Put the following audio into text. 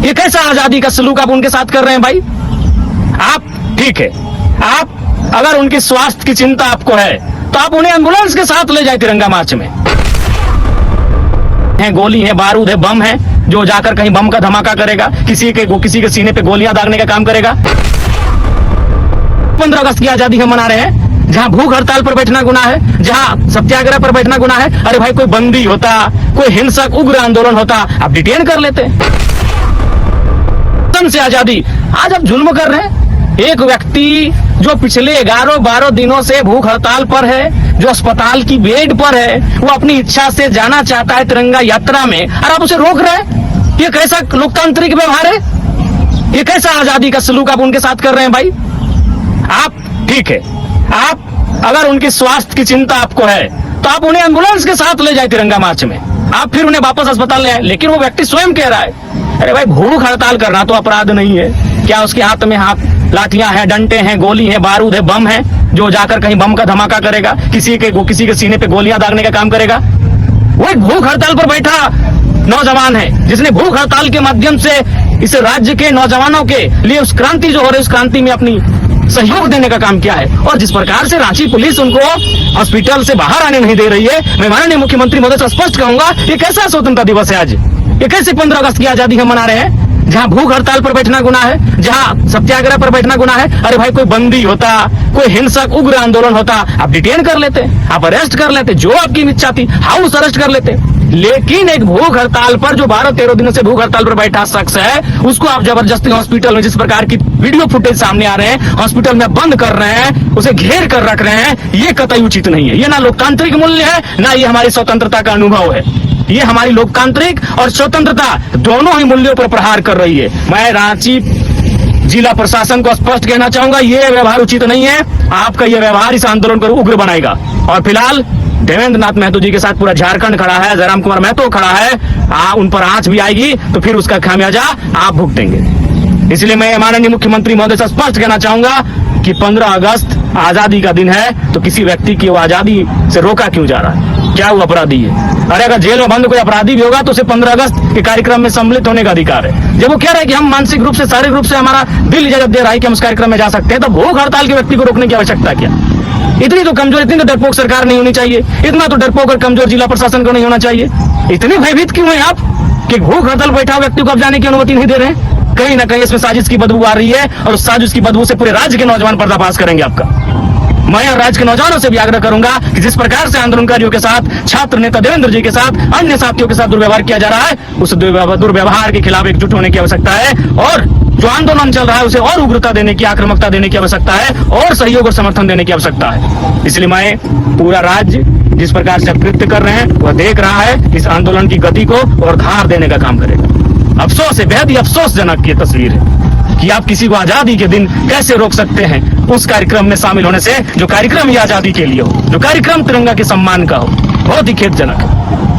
ये कैसा आजादी का सलूक आप उनके साथ कर रहे हैं भाई? आप ठीक है, आप अगर उनके स्वास्थ्य की चिंता आपको है तो आप उन्हें एम्बुलेंस के साथ ले जाए तिरंगा मार्च में। है गोली है, बारूद है, बम है, जो जाकर कहीं बम का धमाका करेगा, किसी के सीने पे गोलियां दागने का काम करेगा। 15 अगस्त की आजादी हम मना रहे हैं, जहां भूख हड़ताल पर बैठना गुनाह है, जहां सत्याग्रह पर बैठना गुनाह है। अरे भाई, कोई बंदी होता, कोई हिंसक उग्र आंदोलन होता, आप डिटेन कर लेते। से आजादी, आज आप जुल्म कर रहे हैं। एक व्यक्ति जो पिछले 11-12 दिनों से भूख हड़ताल पर है, जो अस्पताल की बेड पर है, वो अपनी इच्छा से जाना चाहता है तिरंगा यात्रा में, और आप उसे रोक रहे हैं। ये कैसा लोकतांत्रिक व्यवहार है? ये कैसा आजादी का सलूक आप उनके साथ कर रहे हैं भाई? आप ठीक है, आप अगर उनके स्वास्थ्य की चिंता आपको है तो आप उन्हें एम्बुलेंस के साथ ले जाए तिरंगा मार्च में, आप फिर उन्हें वापस अस्पताल ले आए। लेकिन वो व्यक्ति स्वयं कह रहा है, अरे भाई, भूख हड़ताल करना तो अपराध नहीं है क्या? उसके हाथ में लाठियां हैं, डंडे हैं, गोली है, बारूद है, बम है, जो जाकर कहीं बम का धमाका करेगा, किसी के सीने पे गोलियां दागने का काम करेगा। वो एक भूख हड़ताल पर बैठा नौजवान है, जिसने भूख हड़ताल के माध्यम से इस राज्य के नौजवानों के लिए उस क्रांति जो हो रही, उस क्रांति में अपनी सहयोग देने का काम किया है। और जिस प्रकार से रांची पुलिस उनको हॉस्पिटल से बाहर आने नहीं दे रही है, मैं माननीय मुख्यमंत्री महोदय से स्पष्ट कहूंगा, ये कैसा स्वतंत्रता दिवस है आज? ये कैसे 15 अगस्त की आजादी हम मना रहे हैं, जहां भूख हड़ताल पर बैठना गुनाह है, जहां सत्याग्रह पर बैठना गुनाह है? अरे भाई, कोई बंदी होता, कोई हिंसक उग्र आंदोलन होता, आप डिटेन कर लेते, आप अरेस्ट कर लेते, जो आपकी इच्छा थी, हाउस अरेस्ट कर लेते। लेकिन एक भूख हड़ताल पर, जो 12-13 दिनों से भूख हड़ताल पर बैठा शख्स है, उसको आप जबरदस्ती हॉस्पिटल में, जिस प्रकार की वीडियो फुटेज सामने आ रहे हैं, हॉस्पिटल में बंद कर रहे हैं, उसे घेर कर रख रहे हैं। ये कतई उचित नहीं है। ये ना लोकतांत्रिक मूल्य है, ना ये हमारी स्वतंत्रता का अनुभव है। ये हमारी लोकतांत्रिक और स्वतंत्रता दोनों ही मूल्यों पर प्रहार कर रही है। मैं रांची जिला प्रशासन को स्पष्ट कहना चाहूंगा, ये व्यवहार उचित नहीं है। आपका ये व्यवहार इस आंदोलन को उग्र बनाएगा। और फिलहाल देवेंद्र नाथ महतो जी के साथ पूरा झारखंड खड़ा है, जयराम कुमार महतो खड़ा है। उन पर आंच भी आएगी तो फिर उसका खामियाजा आप भुगतेंगे। इसलिए मैं माननीय मुख्यमंत्री महोदय से स्पष्ट कहना चाहूंगा कि 15 अगस्त आजादी का दिन है, तो किसी व्यक्ति की वो आजादी से रोका क्यों जा रहा है? क्या वो अपराधी है? अरे अगर जेल में बंद कोई अपराधी भी होगा तो उसे 15 अगस्त के कार्यक्रम में सम्मिलित होने का अधिकार है। जब वो कह रहा है कि हम मानसिक रूप से, शारीरिक रूप से हमारा दिल इजाजत दे रहा है कि हम उस कार्यक्रम में जा सकते हैं, तो भूख हड़ताल के व्यक्ति को रोकने की आवश्यकता क्या? इतनी तो कमजोर, इतनी तो डरपोक सरकार नहीं होनी चाहिए, इतना तो डरपोक और कमजोर जिला प्रशासन को नहीं होना चाहिए। इतने भयभीत क्यों हैं आप कि भूख हड़ताल बैठा व्यक्ति को अब जाने की अनुमति नहीं दे रहे हैं? कहीं ना कहीं इसमें साजिश की बदबू आ रही है, और उस साजिश की बदबू से पूरे राज्य के नौजवान पर्दाफाश करेंगे आपका। मैं और राज्य के नौजवानों से भी आग्रह करूंगा कि जिस प्रकार से आंदोलनकारियों के साथ, छात्र नेता देवेंद्र जी के साथ, अन्य साथियों के साथ दुर्व्यवहार किया जा रहा है, उस दुर्व्यवहार के खिलाफ एकजुट होने की आवश्यकता है। और जो आंदोलन चल रहा है उसे और उग्रता देने की, आक्रामकता देने की आवश्यकता है, और सहयोग और समर्थन देने की आवश्यकता है। इसलिए मैं पूरा राज्य जिस प्रकार से कृत्य कर रहे हैं वह देख रहा है, इस आंदोलन की गति को और धार देने का काम करेगा। अफसोस है, बेहद ही अफसोसजनक ये तस्वीर है कि आप किसी को आजादी के दिन कैसे रोक सकते हैं उस कार्यक्रम में शामिल होने से, जो कार्यक्रम ये आजादी के लिए हो, जो कार्यक्रम तिरंगा के सम्मान का हो। बहुत ही खेदजनक है।